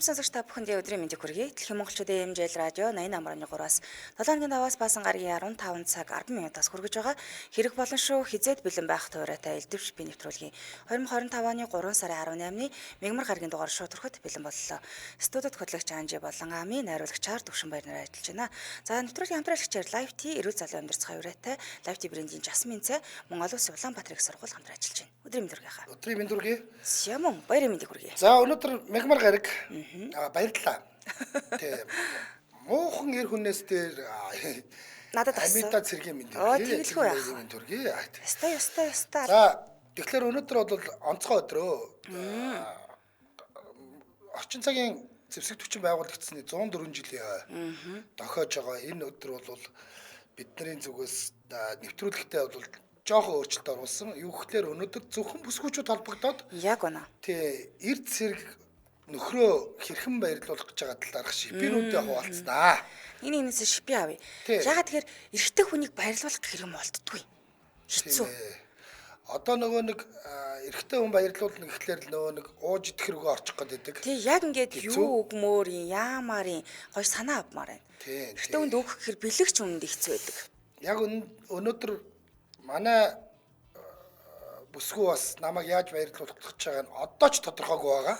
сонсогч та бүхэнд өдрийн мэндийг хүргэе. Дэлхийн монголчуудын эмжээл радио 88.3-аас 7-5-аас баасан гарагийн 15 цаг 10 минутаас хүргэж байгаа хэрэг болон шүү хизээд бэлэн байх туурайтай элдвч би нэвтрүүлгийн 2025 оны 3 сарын 18-ны мягмар гарагийн дугаар шууд төрөхөд бэлэн боллоо. Студид хөтлөгч Анжи болон Ами, найруулагчаар Төвшин баяр нараа ажиллаж байна. За нэвтрүүлгийн хамтраалагчаар Live T эрүүл залуу амьдрах цай Live T брендийн Жасмин цай Монгол Улсын Улаанбаатар их сургууль хамтран ажиллаж байна. Өдрийн мэнд хүргэе. Өдрийн мэнд хүргэе. Сямон баярын мэндийг хүргэе. За өнөөдөр мягмар гараг баярлалаа. Тэг. Муухан эр хүнээс дээр надад асуу. Амита цэргийн мэнд. Тэгэлгүй яах. Мэнд хүргэе. Яста. За тэгэхээр өнөөдөр бол онцгой өдрөө. Орчин цагийн зэвсэг төвчин байгуулагдсны 104 жилийн дохиож байгаа энэ өдөр бол бидний зүгээс нэвтрүүлэгтээ бол жоохон өөрчлөлт оруулсан. Юу гэхээр өнөөдөр зөвхөн бүсгүүчүүд холбогдоод яг үнэ. Тэ эрд зэрэг нөхрөө хэрхэн баярлуулах гэж байгаа талаарх шипинүүдэд хуваалцсанаа. Энээс шипи авъя. Ягаад тэгэхээр эрэгтэй хүнийг баярлуулах гэх юм болтдгүй. Хэцүү. Одоо нөгөө нэг эрэгтэй хүн баярлуулна гэхлээр л нөгөө нэг ууж идэх рүүгээ орчих гээд байдаг. Тий, яг ингээд юу өгмөөрийн, яамарын гоё санаа авмаар байна. Эрэгтэй хүнд өгөх гэхээр бэлэгч үнэнд хэцүү байдаг. Яг өнөөдөр манай бүсгүй бас намайг яаж баярлуулах гэж байгаа нь одоо ч тодорхойгүй байгаа.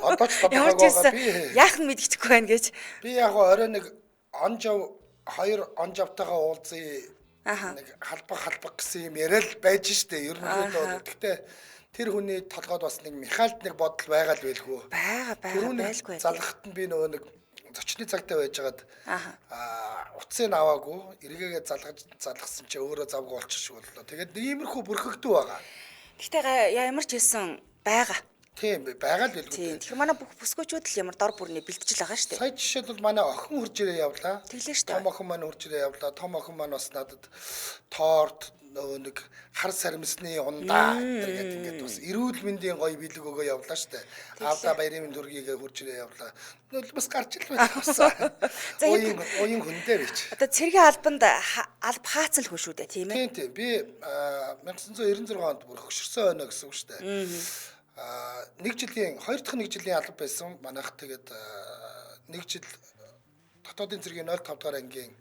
Одоо ч тодорхойгүй байгаа. Би яах нь мэдчихгүй байна гэж. Би яг орой нэг хоёр онжавтайгаа уулзъя. Нэг халбах гэсэн юм яриад байж штэ. Ерөнхийдөө гэхдээ тэр хүний толгойд бас нэг Михайлд нэг бодол байгаа л байлгүй. Байгаа байлгүй. Залгахт нь би нөгөө нэг зочны цагтаа байжгаад утсыг аваагүй эргээгээ залгасан чи өөрөө завгүй болчих шиг боллоо. Тэгээд иймэрхүү бүрхэгдүү байгаа. Гэхдээ ямар ч хэлсэн байгаа. Тийм байгаа л байлгүй. Тийм. Тэгэхээр манай бүх бүсгүүчүүд л ямар дор бүрний бэлтгэж байгаа шүү дээ. Сая жишээлбэл манай охин хурж ирээ явлаа. Тэглээ шүү дээ. Том охин маань хурж ирээ явлаа. Том охин маань бас надад торт нөгөө нэг хар сармисны ундаа гэдэг ингээд бас эрүүл мэндийн гоё бэлэг өгөө явлаа шүү дээ. Аавда баярын мэнд хүргийгээ хурж ирээ явлаа. Нөл бас гарч ил байсан. Уян хүндээ бич. Одоо цэргийн албанд алба хаацсан л хүн шүү дээ, тийм ээ. Тийм. Би 1996 онд бүр хөшөрсөн өнөө гэсэн үг шүү дээ. Хоёр дахь нэг жилийн алба байсан. Манайх тэгээд нэг жил дотоодын цэргийн 05 дугаар ангийн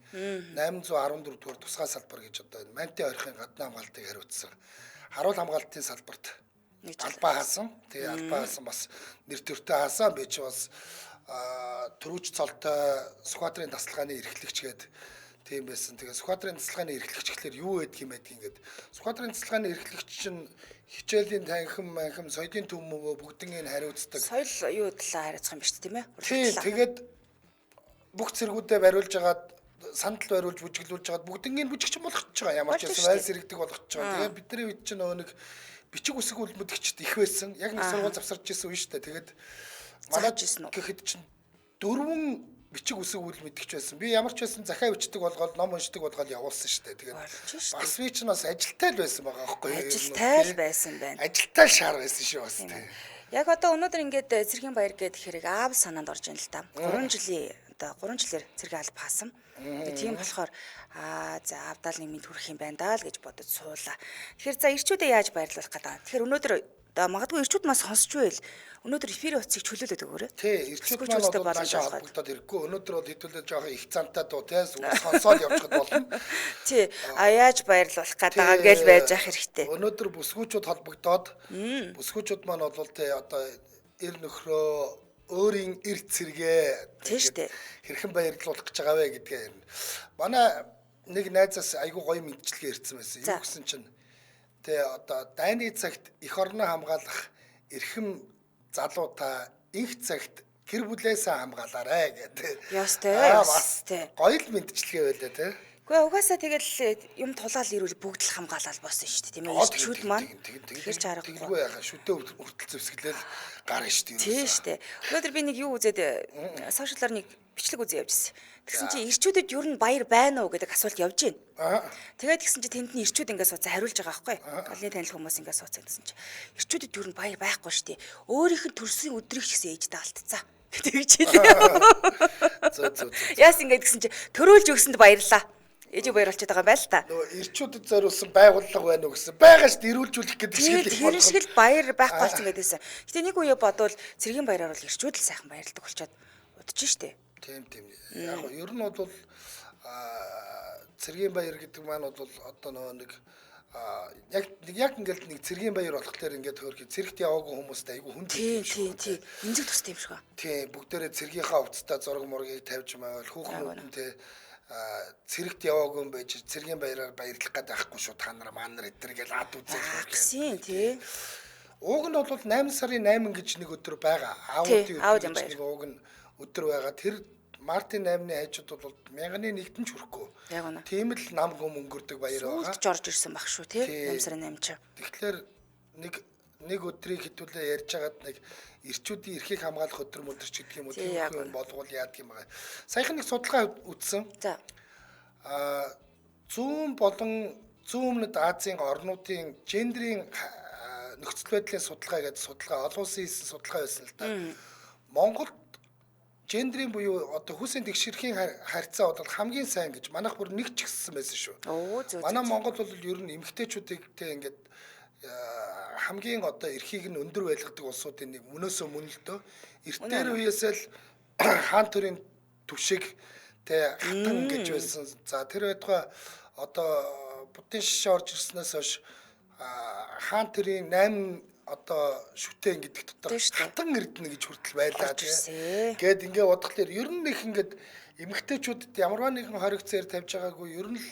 814 дугаар тусгай салбар гэж одоо энэ Манти орхын гадны хамгаалтыг хариуцсан. Харуул хамгаалтын салбарт албаа хаасан. Тэгээ албаа хаасан бас нэр төртэй хаасан. Би ч бас төрүүч цолтой Сүхбаатарын тасалгааны эрхлэгч гээд тийм байсан. Тэгээ Сүхбаатарын тасалгааны эрхлэгч гэхэлэр юу гэдэг юм гээд Сүхбаатарын тасалгааны эрхлэгч чинь хичээлийн танхим соёлын төв мөгөө бүгднийг хариуцдаг. Соёл юу талаа хариуцах юм биш тийм ээ? Тэгээд бүх цэргүүдэд бариулж агаад сандал бариулж бүжиглүүлж агаад бүгднийг бүжигчин болгочихж байгаа. Ямар ч байсан вайс иргэдэг болгочихж байгаа. Тэгээд бидний үед чинь нөгөө нэг бичиг үсэг үлмөдөгчд их байсан. Яг нэг сургууль завсарч ирсэн үе шүү дээ. Тэгээд манай гэхэд чинь 4 бичиг үсэг үлмөдөгч байсан. Би ямар ч байсан захаа бичдэг болгоод ном уншдаг болгоод явуулсан шүү дээ. Тэгээд бас би чинь бас ажилтай л байсан байгаа байхгүй юу? Ажилтай л байсан байна. Ажилтай шаар байсан шүү бас тийм. Яг одоо өнөөдөр ингээд цэргийн баяр гэдэг хэрэг аав санаанд орж ийн л та. 3 жилээр цэргийн алба хаасан. Тийм болохоор за аавдаа л нэг минь хүрэх юм байна даа л гэж бодож суулаа. Тэгэхээр за ирчүүдээ яаж баярлуулах гэдэг. Тэгэхээр өнөөдөр магадгүй ирчүүд маань сонсч байл. Өнөөдөр эфирийн утсыг чөлөөлөд өгөөрэй. Тий, ирчүүд маань болоо холбогдоод ирэхгүй. Өнөөдөр бол хэдүүлээ жоохон их цантаа дуу тий сонсоод явчихад болно. Тий, яаж баярлуулах гэдэг гэж байж ах хэрэгтэй. Өнөөдөр бүсгүүчүүд холбогдоод бүсгүүчүүд маань бол тий одоо эр нөхрөө өөрийн эрд цэргээ тий штэ хэрхэн баярлуулах гэж байгаа вэ гэдгээ юм. Манай нэг найзаас айгүй гоё мэдчилгээ ирсэн байсан. Юу гэсэн чинь тэ одоо дайны цагт эх орноо хамгаалах эрхэм залуута инх цагт гэр бүлээсээ хамгаалаарэ гэдэг. Ястай. Бас гоё л мэдчилгээ байлаа тэ. Гэхдээ угаасаа тэгэл юм тулаал ирүүл бүгд л хамгаалал болсон шүү дээ тийм ээ. Ирчүүд маань тэр чаргагүй яхаа шүтээ хүртэл зэвсгэлэл гарна шүү дээ. Тийм шүү дээ. Өнөөдөр би нэг юу үзээд сошиалаар нэг бичлэг үзээ явжсэн. Тэгсэн чинь ирчүүдэд юу н баяр байна уу гэдэг асуулт явж байна. Тэгээд тэгсэн чинь тэнд нь ирчүүд ингээд сууцаа хариулж байгаа байхгүй. Галын танил хүмүүс ингээд сууцаа гэсэн чинь ирчүүдэд юу н баяр байхгүй шүү дээ. Өөрийнх нь төрсөн өдрийг ч гэсэн ээждээ алдцаа. Тэгж хэлээ. Яас ингээд гэсэн чинь төрөөлж өгсөнд баярлаа. ээжийг баярлуулчихад байгаа юм байл та. Нөгөө ирчүүдэд зориулсан байгууллага байна уу гэсэн. Байгаа шүү дээ эрүүлжүүлэх гэдэг шиг л Тэр шиг л баяр байхгүй болсон гэдээсэн. Гэтэ нэг үе бодвол цэргийн баяраар бол ирчүүд л сайхан баярлдаг болчиход удаж штэ. Тийм. Яг нь ер нь бол цэргийн баяр гэдэг маань бол одоо нөгөө нэг яг ингээд нэг цэргийн баяр болохлээр ингээд хөрхи цэрэгт яваагүй хүмүүст айгүй хүнд Тийм. Эмзэг тустай юм шиг ба. Тийм бүгдээрээ цэргийнхаа хувцастай зураг мургийг тавьж маавал хүүхнүүдэнтэй цэрэгт яваагүй юм байж цэргийн баяраар баярлах гэдэг байхгүй шүү та нар маань нар эдэр гэж ад үзэл Гэсэн тий. Уг нь бол 8 сарын 8 гэж нэг өдөр байгаа. Аудын нэг уг нь өдөр байгаа. Тэр Мартин 8-ны хайчууд бол 1001-нд ч хүрэхгүй. Яг үнэ. Тийм л нам гом өнгөрдөг баяр байгаа. Сүүлд жорж ирсэн баг шүү тий. 8 сарын 8 ч. Тэгэхээр нэг өдрийг хитүүлээ ярьж хагаад нэг ирчүүдийн эрхийг хамгаалах өдөр мөдөр ч гэдэг юм уу тийм юм болгоул яадаг юм байгаа. Саяхан нэг судалгаа үзсэн. За. Зүүн болон зүүн өмнөд Азийн орнуудын гендрийн нөхцөл байдлын судалгаа гэдэг судалгаа олон улсын хийсэн судалгаа байсан л да. Монголд гендрийн буюу одоо хүсийн тэгшэрхийн харьцаа бол хамгийн сайн гэж манайх бүр нэг ч гиссэн байсан шүү. Манай Монгол бол ер нь эмэгтэйчүүдтэй ингээд хамгийн одоо эрхийг нь өндөр байлгадаг улсуудын нэг мөнөөсөө мөн л дөө. Эртнэр үеэсээ л хаан төрийн түвшиг тэ хатан гэж байсан. За тэр байтугай одоо будын шишээ орж ирснээс хойш хаан төрийн 8 одоо шүтэн гэдэг дотор хатан эрдэнэ гэж хүртэл байлаа тийм. Гээд ингээ бодглохлоор ер нь их ингээд эмэгтэйчүүдэд ямарваа нэгэн хориг цээр тавьж байгаагүй ер нь л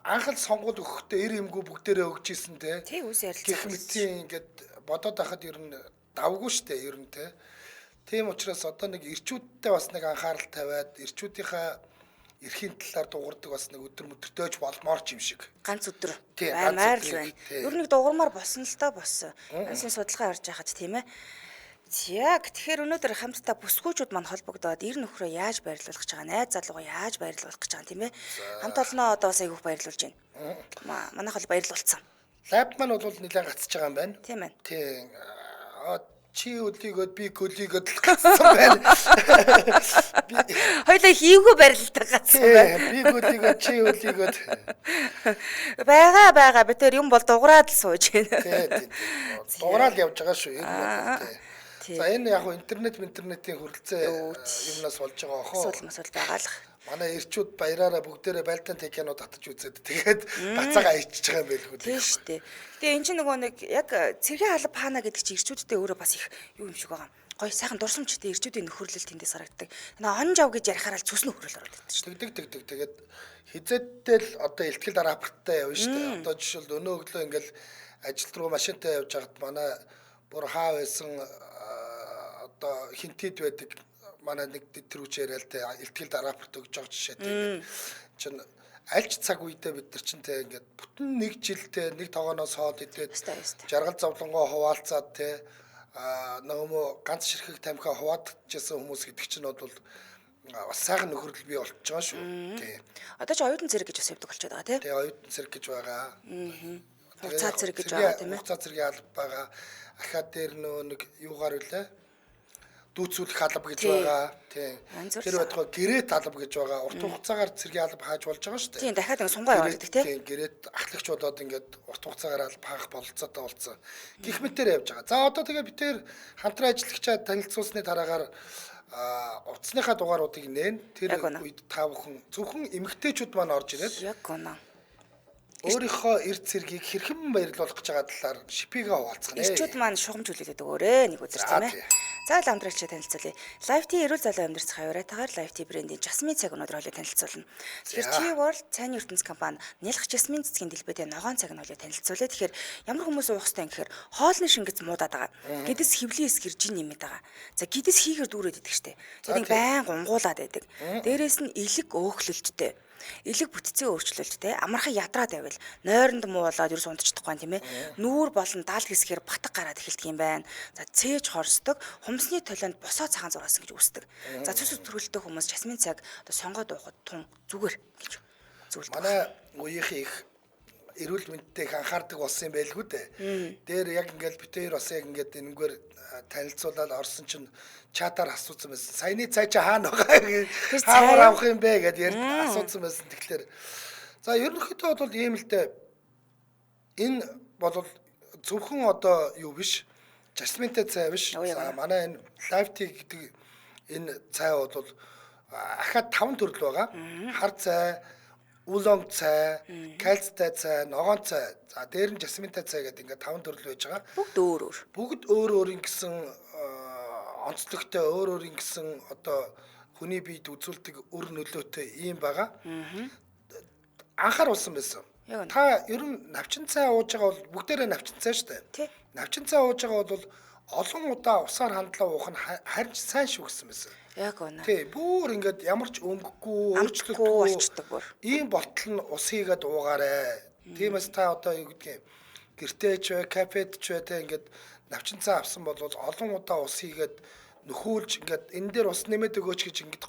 анхал сонгуул өгөхдөө эр эмгүү бүгдээрээ өгч ийсэн те. Тий үс ярилцсан. Гэх мэтийн ингээд бодоод байхад ер нь давгүй штэ ер нь те. Тийм учраас одоо нэг ирчүүдтэй бас нэг анхаарал тавиад ирчүүдийнхаа эрхийн талаар дуурдаг бас нэг өдөр мөдөртөөж болмоор ч юм шиг. Ганц өдөр баймаар л байна. Ер нь нэг дуурмаар болсон л та болсон. Ансын судалгаа харж байхад тийм ээ. Яг тэгэхээр өнөөдөр хамтдаа бүсгүүчүүд мань холбогдоод ир нөхрөө яаж баярлуулах гэж байгаа, найз залуугаа яаж баярлуулах гэж байгаа тийм ээ. Хамт олноо одоо бас айгүйх баярлуулж байна. Манайх бол баярлуулсан. Лаб маань бол нэлээд гацж байгаа юм байна. Тийм ээ. Тийм. Чи өдийгөөд би көлийгөөд л гацсан байна. Хоёлаа хийгүү барилдаг гацсан байна. Би көлийгөөд чи өдийгөөд байгаа би тэр юм бол дуграад л сууж байна. Тийм. Дуграад явж байгаа шүү. За энэ яг интернетийн хөрөлцөө юмнаас болж байгаа охоо. Асуудал байгаа л. Манай ирчүүд баяраараа бүгдээрээ байлдаан техниканууд татаж үзээд тэгээд бацаагаа ичж байгаа юм байлгүй. Тийм шүү дээ. Тэгээ эн чинь нөгөө нэг яг цэргийн халав хаана гэдэг чинь ирчүүдтэй өөрөө бас их юу юм шиг байгаа. Гой сайхан дурсамжтай ирчүүдийн нөхөрлөл тэндээс харагддаг. Наа онж ав гэж ярихаараа л цүснэ хөрөл ороод байдаг шүү. Тэгдэг. Тэгээд хизээдтэй л одоо ихтгэл рапорттай явна шүү дээ. Одоо жишээл өнөө өглөө ингээл ажил руу машинтай явж байгаад манай бүр хаа байсан одоо хинтэд байдаг манай нэг төрүүч яриа л те ихтгэл рапорт өгж байгаа жишээ тийм чинь аль ч цаг үедээ бид нар чинь те ингээд бүтэн нэг жилдээ нэг тогооноос хоол идээд жаргал зовлонгоо хуваалцаад те нөгөө ганц ширхэг тамхи хуваадчихсан хүмүүс гэдэг чинь бол бас сайхан нөхөрлөл бий болчихж байгаа шүү. Тийм. Одоо ч оюутан цэрэг гэж бас явдаг болчиход байгаа тийм. Тийм оюутан цэрэг гэж байгаа. Хугацаа цэрэг гэж байгаа тийм ээ. Хугацаа цэрэгийн алба байгаа. Ахаад дээр нөө нэг юугаар үлээ дүүцүүлэх алба гэж байгаа. Тийм. Тэр байтугай гэрээт алба гэж байгаа. Урт хугацаагаар цэргийн алба хааж болж байгаа шүү дээ. Тийм дахиад ингэ сунгай яваад байдаг тийм. Гэрээт ахлагч болоод ингээд урт хугацаагаар алба хаах бололцоотой болсон. Гэх мэтээр явж байгаа. За одоо тэгээ бид тэр хамтран ажиллагчаа танилцуулсны дараагаар утасныхаа дугааруудыг нээн тэр үед та бүхэн зөвхөн эмэгтэйчүүд маань орж ирээд яг гоноо өөрийнхөө эрд цэргийг хэрхэн баярлуулах гэж байгаа талаар шипигээ хуваалцгаана. Ирчүүд маань шугамж хүлээдэг өөрөө нэг үзэр тийм ээ. За хамтрагчаа танилцуулъя. Live Tea эрүүл залуу амьдрах хаврайтагаар Live Tea брендийн Jasmine цаг өнөөдөр олоо танилцуулна. Тэгэхээр Tea World цайны ертөнц компани нялх Jasmine цэцгийн дэлбэдээ ногоон цаг нь олоо танилцуулъя. Тэгэхээр ямар хүмүүс уух хэвтэй гэхээр хоолны шингэц муудаад байгаа. Гэдэс хөвлийн эсгэр жин нэмээд байгаа. За гэдэс хийгэр дүүрээд идэг штэ. Тэгээд байн гунгуулаад байдаг. Дээрээс нь элэг өөхлөлттэй. Элэг бүтцийн өөрчлөлттэй амархан ядраад байвал нойронд муу болоод ерөөс унтчихдаггүй тийм ээ. Нүүр болон дал хэсгээр батг гараад эхэлдэг юм байна. За цээж хорсдог, хумсны толионд босоо цагаан зураас гэж үүсдэг. За цус төрөлтөө хүмүүс Jasmine цаг одоо сонгоод уухад тун зүгээр гэж зүйлдэг. Манай үеийнх их эрүүл мэндэд анхаардаг болсон юм байлгүй дээ. Дээр яг ингээд бид хоёр бас яг ингээд энэгээр танилцуулаад орсон чинь чатаар асуусан байсан. Саяны цай чи хаана байгаа гэж хаагаар авах юм бэ гэдээ ярьж асуусан байсан. Тэгэхээр за ерөнхийдөө бол ийм л дээ. Энэ бол зөвхөн одоо юу биш. Жасминтай цай биш. За манай энэ лайв ти гэдэг энэ цай бол ахаад 5 төрөл байгаа. Хар цай, улонг цай, кальцтай цай, ногоон цай. За дээр нь жасминтай цай гэдэг ингээд 5 төрөл байж байгаа. Бүгд өөр өөр. Бүгд өөр өөр ингэсэн онцлогтой өөр өөр ингэсэн одоо хүний биед үзүүлдэг үр нөлөөтэй ийм байгаа. Анхаар болсон байсан. Та ер нь навчин цай ууж байгаа бол бүгдээрээ навчин цай шүү дээ. Навчин цай ууж байгаа бол олон удаа усаар хандлаа уух нь харин сайн шүү гэсэн байсан. Яг үнэ. Тий, бүр ингээд ямар ч өнгөхгүй, өөрчлөлтгүй болчдөг бүр. Ийм болтол нь ус хийгээд уугаарай. Тиймээс та одоо юу гэдгийг гэртээ ч бай, кафед ч бай тэ ингээд навчин цай авсан бол олон удаа ус хийгээд нөхүүлж ингээд энэ дээр ус нэмээд өгөөч гэж ингээд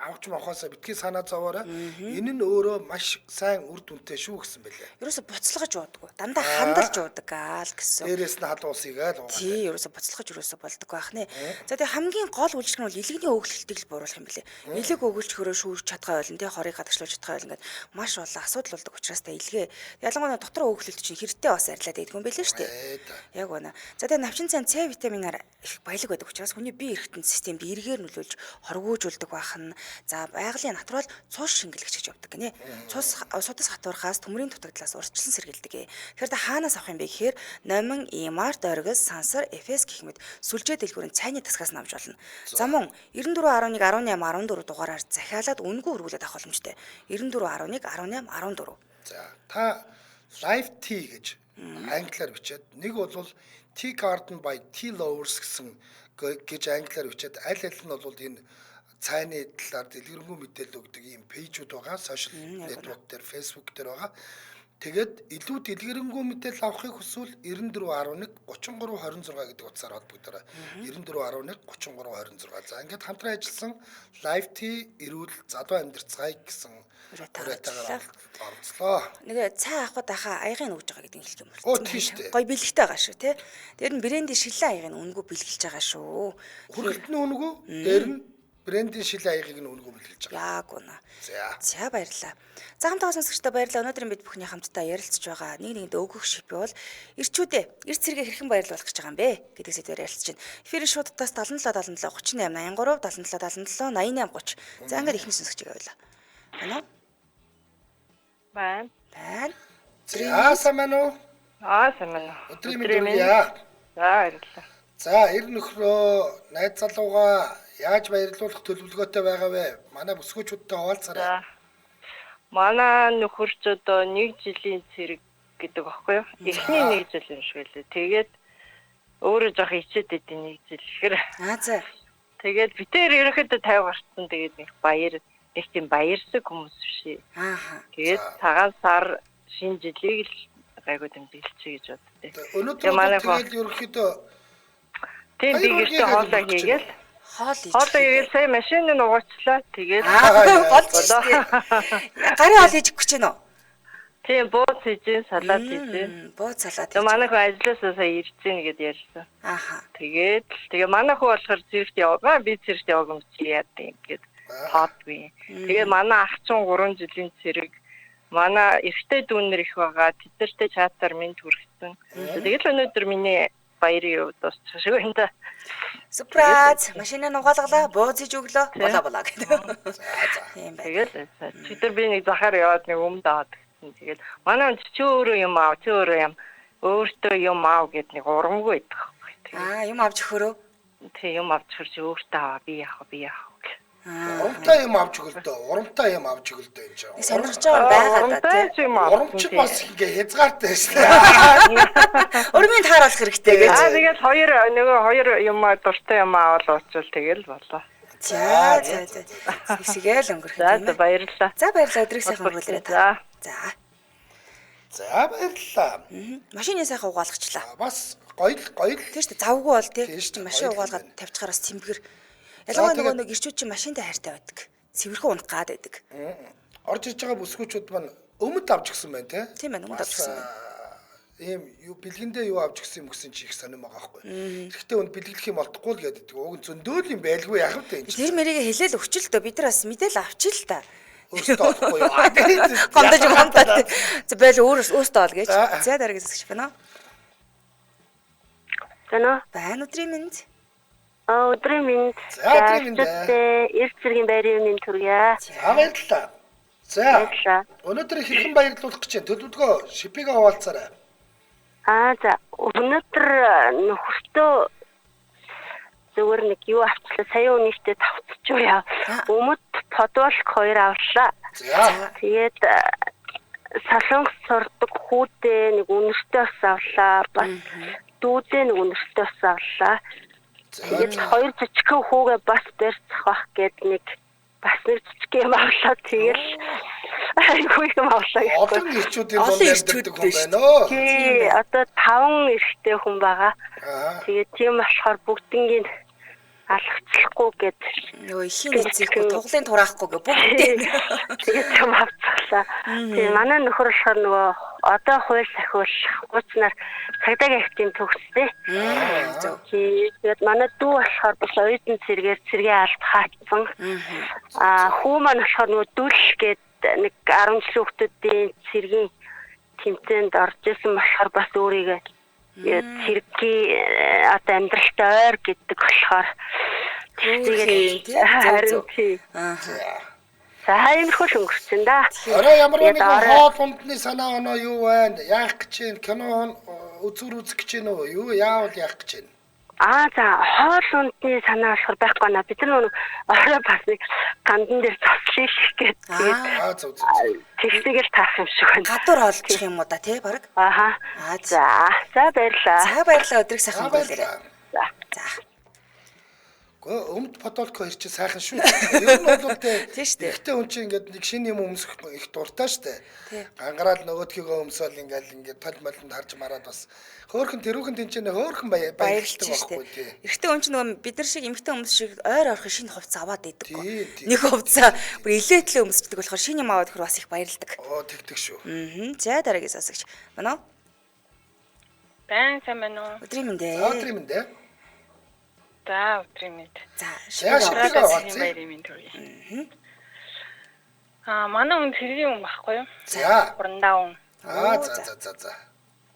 авч махаасаа битгий санаа зовоорой. Энэ нь өөрөө маш сайн үр дүнтэй шүү гэсэн бэлээ. Ерөөсө буцалгаж уудаггүй. Дандаа хандалж уудаг аа л гэсэн. Дээрээс нь халуун ус хийгээд уугаа. Тий, ерөөсө буцалгаж ерөөсө болдог байх нэ. За тэгээ хамгийн гол үйлчлэг нь бол илэгний өглөлтийг л бууруулах юм билээ. Илэг өгүүлчгөрөө шүүрч чадгаа байлна тий, хорыг гадагшлуулж чадгаа байлна гэд маш олон асуудал болдог учраас та илгээ. Ялангуяа дотор өглөлт чинь хэрэгтэй бас арилаад байдаг юм билээ шүү дээ. Яг үнэ. За тэгээ навчин цайн С витаминаар их баялаг байдаг учраас хүний бие эргэтэн системд эргээр нөлөөлж хоргоожуулдаг байх нь. За байгалийн натурал цус шингэлэгч гэж явдаг гинэ. Цус судас хатуурхаас төмрийн дутагдлаас урьдчилан сэргийлдэг. Тэгэхээр та хаанаас авах юм бэ гэхээр номин, имар, доргил, сансар, эфес гэх мэт сүлжээ дэлгүүрийн цайны тасгаас намж болно. За мөн 94.1, 18, 14 дугаараар захиалаад үнэгүй үргэлээд авах боломжтой. 94.1, 18, 14. За та live tea гэж англиар бичээд нэг бол tea garden by tea lovers гэсэн гэж англиар бичээд аль нь бол энэ цайны талаар дэлгэрэнгүй мэдээлэл өгдөг ийм пэйжүүд байгаа. Сошиал нэтворк дээр, фэйсбુક дээр байгаа. Тэгээд илүү дэлгэрэнгүй мэдээлэл авахыг хүсвэл 94.1 3326 гэдэг утсаар холбогдорой. 94.1 3326. За ингээд хамтран ажилласан live tea эрүүл залуу амьдрцгаая гэсэн уриатаагаар орцлоо. Нэг цай авахд ахаа аягийн өгж байгаа гэдэг нь хэлэх юм бол. Оо тийм шүү дээ. Гой бэлэгтэй байгаа шүү тий. Тэр нь брендийн шилэн аягийн үнэгүй бэлгэлж байгаа шүү. Хүргэлт нь үнэгүй. Дээр нь брендийн шилэн аягийг нь үнэгүй бэлгэлж байгаа. Яг үнэ. За баярлалаа. За хамтаа сонсогчдоо баярлалаа. Өнөөдөр бид бүхний хамтдаа ярилцж байгаа нэг нэгэнд өгөх шип бол ирчүүдээ эрт цэргээ хэрхэн баярлуулах гэж байгаа юм бэ гэдэг сэдвээр ярилцж байна. Эфирийн шуудтаас 77 77 38 83 77 77 88 30. За ингээд ихний сонсогч явуулаа. Байна уу? Байна. За сайн уу? Сайн байна. Өдрийн мэндийг. За баярлалаа. За эр нөхрөө найз залууга яаж баярлуулах төлөвлөгөөтэй байгаа вэ? Манай бүсгүүчүүдтэй хуваалцаарай. Манай нөхөрч одоо 1 жилийн цэрэг гэдэг аахгүй юу? Эхний 1 жил юм шиг лээ. Тэгээд өөрөө жоох ичээд идэв 1 жил гэхээр. За. Тэгээд битээр ерөөхдөө 50 гарсан. Тэгээд нэг баяр их тийм баярсаг хүмүүс биш. Тэгээд цагаан сар шинэ жилийг л гайгүй юм бэлчээ гэж боддөө. Өнөөдөр тэгээд ерөөхдөө тийм би гэртээ хоолоо хийгээл. Хоол игээл сая машин нь угаачлаа. Тэгээд болж шүү. Гарын хоол хийж өгч гэнэ үү? Тийм бууз хийж, салат хийж. Бууз салат. Тэгээ манай хөө ажилласаа сая ирж гин гэд ярьсан. Тэгээд тэгээ манай хөө болохоор зэрэгт яваа. Би зэрэгт яваг юм чи яа гэдэг тоотгүй. Тэгээ манай ах чинь 3 жилийн цэрэг. Манай эрэгтэй дүүнэр их байгаа. Тэдэртэй чатаар минь хүргэсэн. Тэгэл өнөөдөр миний баярын өв дуусчих юм да. Сюрприз. Машинаа нугаалгалаа, бууз хийж өглөө. Болоо гэдэг. Тийм байна. Тэгэл чидэр би нэг захаар яваад нэг өмнөд аваад гэсэн. Тэгээд манай чи өөрөө юм аав, чи өөрөө юм. Өөртөө юм аав гэд нэг урамгүй байдаг. Юм авч өгөхөрөө. Тэг юм авч өгч өөртөө аваа, би яах. Урамтай юм авч өгөлдөө. Урамтай юм авч өгөлдөө юм чинь. Сонирхож байгаа байгаа тийм. Урамч бас ингээ хязгаартай шүү дээ. Өрмийн тааруулах хэрэгтэй гэж. Тэгээд хоёр юм дуртай юм аавал уучвал тэгэл болоо. За. Хэсгээл өнгөрөх. За баярлалаа. За баярлалаа. Өдрийг сайхан өнгөрүүлээрэй та. За баярлалаа. Машины сайхан угаалгачлаа. Бас гоё. Тийм шүү дээ. Завгүй бол тийм. Машин угаалгаад тавьчихаар бас цэмбгэр. Ялангуяа нэг ирчүүд чинь машинтай хайртай байдаг. Цэвэрхэн унах гад байдаг. Орж иж байгаа бүсгүүчүүд маань Өмд авч гисэн байна те. Тийм байна, өмд авч гисэн байна. Ийм юу бэлгэндээ юу авч гисэн юм гэсэн чи их сонирм байгаа байхгүй. Тэгэхдээ үн бэлгэлэх юм болдохгүй л гэдэг. Уг нь зөндөөл юм байлгүй яах вэ энэ. Тэр мэрийг хэлээл өгчл дөө бид нар бас мэдээл авчи л та. Өөртөө олохгүй юу. Гомдож. За байл өөртөө ол гэж. За дараагийн хэсэг байна. Гэнэ? Байна өдрийн мэнд. Өдрийн мэнд. Эрт зэргийн байрын өмнө төргийа. За баярлалаа. За. Өнөөдөр хэрхэн баярлуулах гэж байна? Төлөвлөгөө шипийг хаваалцаарай. За өнөөдөр нөхөртөө зөвөр нэг юу авчлаа. Сая өнөөтэй тавцчих яа. Өмд подволк 2 авлаа. За. Тэгээд салонс сурдаг хүүдээ нэг үнэртэй ус авлаа. Бас дүүдээ нэг үнэртэй ус авлаа. Тэгээд 2 жижигхэн хүүгээ бас барьцах байх гээд нэг бас нэг жижиг юм авлаа. Тэгэл айгүй юм авлаа. Олон ирчүүдийн бомбарддаг хүн байна оо. Тий, одоо 5 эрэгтэй хүн байгаа. Тэгээд тийм болохоор бүгднийг алгацлахгүй гээд нөгөө ихийн эцэггүй туглын тураахгүй гэ бүгдээ. Тэгээд юм авцглаа. Тэгээ манай нөхөр болохоор нөгөө одоо хууль сахиул гуцнаар цагдаагийн актын төгсдөө. Тэгээд манай дүү болохоор бас оюутан цэргээр цэргийн алт хаацсан. Хүү маань болохоор нөгөө дүл гээд нэг 10 жилийн хүүхдүүдийн цэргийн тэмцээнд орж исэн болохоор бас өөрийгөө цэргийн одоо амьдралтай ойр гэдэг болохоор тэгээд харин тий. За иймэрхүү өнгөрсөн да. Орой ямар нэгэн хоол ундны санаа оноо юу байна? Яах гэж байна? Кино үзүүр үзэх гэж байна уу? Юу яавал яах гэж байна? За хоол ундны санаа болохоор байхгүй наа. Бид нар орой бас нэг гандан дээр цослих гээд тэгээд тэгсэгээр таах юм шиг байна. Гадуур олчих юм уу да тий баг? За баярлаа. За баярлаа өдрийг сайхан өнгөрүүлээрэй. За. Өмд подолко хоёр чи сайхан шүү. Ер нь бол тийм шүү дээ. Ихтэй хүн чинь ингээд нэг шинэ юм өмсөх их дуртай шүү дээ. Гангараал нөгөөдхийгөө өмсөөл ингээд тол молонд харж мараад бас хөөхөн тэрүүхэн тэнцэнэ хөөхөн баярлалтай байхгүй тий. Ихтэй хүн чинь нөгөө бид нар шиг эмхтэй өмс шиг ойр орхон шинэ хувцас аваад идэггүй. Нэг хувцас бүр илээтлээ өмсчдэг болохоор шинэ юм аваад ихэр бас их баярлдаг. Тэгдэг шүү. За дараагийн сасагч. Манай Байн сайн байна уу? Өдрийн мэндэ. Өдрийн мэндэ. За өдрийн мэнд. За шипээ байрын мэнд төргий. Манай хүн цэргийн хүн байхгүй юу? За. Хурандаа хүн. За.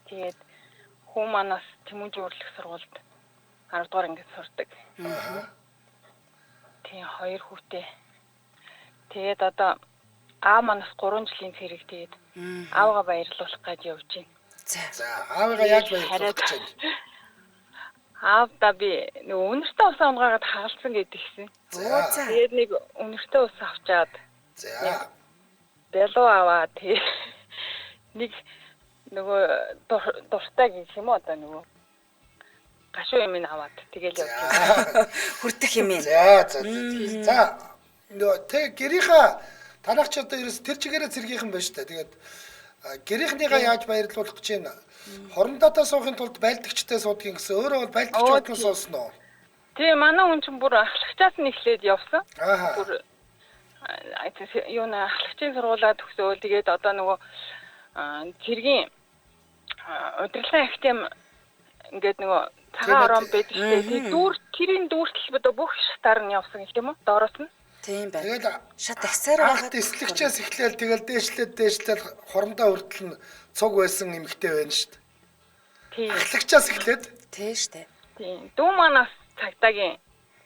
Тэгээд хүн манаас Тэмүүжи урлагч сургуульд 10 дугаар ангид сурдаг. Тийм 2 хүүтэй. Тэгээд одоо манаас 3 жилийн цэрэг тэгээд аавгаа баярлуулах гэж явж байна. За аавгаа яаж баярлуулах гэж байна? Аавда би нэг үнэртэй ус унгаагаад хагалсан гэдгийгсэн. Тэгээд нэг үнэртэй ус авчаад. За. Бэлуу аваа тий. Нэг нөгөө дуртай гэх юм уу одоо нөгөө гашуу юм аваад тэгэл явж. Хүртэх юм ээ. За. Тэг гэрийнхаа танах ч одоо ерөөс тэр чигээрээ цэргийнхэн байна шүү дээ. Тэгээд гэрийнхнийгаа яаж баярлуулах гэж байна? Хорондоотоо суухын тулд байлдагчтай суудгийн гэсэн өөрөө бол байлдагч бодлоо суусан уу? Тийм манай хүн чинь бүр ахлагчаас нь эхлээд явсан. Бүр юуна ахлагчийн сургуулаа төгсөөл тэгээд одоо нөгөө цэргийн удирдлагын актем ингээд нөгөө цагаан орон байдаг шүү дээ. Тэрийн дүүртэл одоо бүх шатаар нь явсан гэх юм уу? Доороос нь. Тийм байна. Тэгээд шат ахсаар байгаад эслэгчээс эхлээл тэгэл дээшлээд хорондоо хүртэл цуг байсан эмэгтэй байна шүү дээ. Тийм. Ахлагчаас эхлээд. Тийм шүү дээ. Тийм. Дүү манаас цагдаагийн